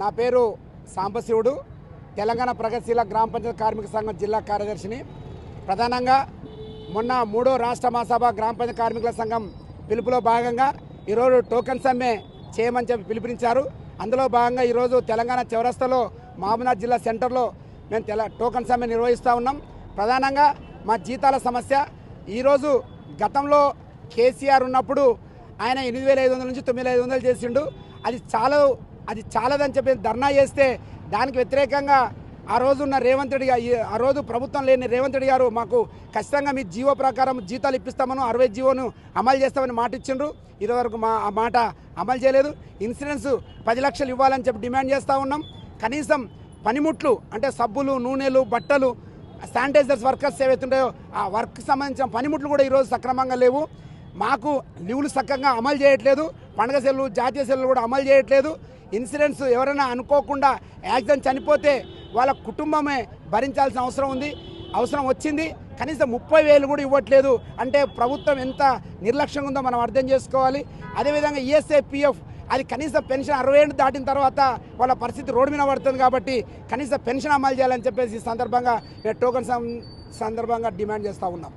నా పేరు సాంబశివుడు, తెలంగాణ ప్రగతిశీల గ్రామ పంచాయతీ కార్మిక సంఘం జిల్లా కార్యదర్శిని. ప్రధానంగా మొన్న 3వ రాష్ట్ర మహాసభ గ్రామ పంచాయతీ కార్మికుల సంఘం పిలుపులో భాగంగా ఈరోజు టోకెన్ సమ్మె చేయమని చెప్పి పిలుపునిచ్చారు. అందులో భాగంగా ఈరోజు తెలంగాణ చౌరస్తాలో మహబూబ్నగర్ జిల్లా సెంటర్లో మేము టోకెన్ సమ్మె నిర్వహిస్తూ ఉన్నాం. ప్రధానంగా మా జీతాల సమస్య. ఈరోజు గతంలో కేసీఆర్ ఉన్నప్పుడు ఆయన 8,500 నుంచి 9,500 చేసిండు. అది చాలదని చెప్పి ధర్నా చేస్తే దానికి వ్యతిరేకంగా ఆ రోజు ఉన్న రేవంత్ రెడ్డి ఆ రోజు ప్రభుత్వం లేని రేవంత్ రెడ్డి గారు మాకు ఖచ్చితంగా మీ జీవో ప్రకారం జీతాలు ఇప్పిస్తామని 60 జీవోను అమలు చేస్తామని మాట ఇచ్చిండ్రు. ఇదివరకు ఆ మాట అమలు చేయలేదు. ఇన్సూరెన్స్ 10 లక్షలు ఇవ్వాలని చెప్పి డిమాండ్ చేస్తూ ఉన్నాం. కనీసం పనిముట్లు అంటే సబ్బులు, నూనెలు, బట్టలు, శానిటైజర్స్ వర్కర్స్ ఏవైతుంటాయో ఆ వర్క్కి సంబంధించిన పనిముట్లు కూడా ఈరోజు సక్రమంగా లేవు. మాకు లీవులు చక్కగా అమలు చేయట్లేదు. పండుగ సెలవులు, జాతీయ సెలవులు కూడా అమలు చేయట్లేదు. ఇన్సూరెన్స్ ఎవరైనా అనుకోకుండా యాక్సిడెంట్ చనిపోతే వాళ్ళ కుటుంబమే భరించాల్సిన అవసరం వచ్చింది. కనీసం 30,000 కూడా ఇవ్వట్లేదు. అంటే ప్రభుత్వం ఎంత నిర్లక్ష్యంగా ఉందో మనం అర్థం చేసుకోవాలి. అదేవిధంగా ఈఎస్ఐ, పిఎఫ్ అది కనీసం పెన్షన్ 60 ఏళ్ళు దాటిన తర్వాత వాళ్ళ పరిస్థితి రోడ్డు మీద పడుతుంది. కాబట్టి కనీసం పెన్షన్ అమలు చేయాలని చెప్పేసి ఈ సందర్భంగా టోకెన్ సందర్భంగా డిమాండ్ చేస్తూ ఉన్నాం.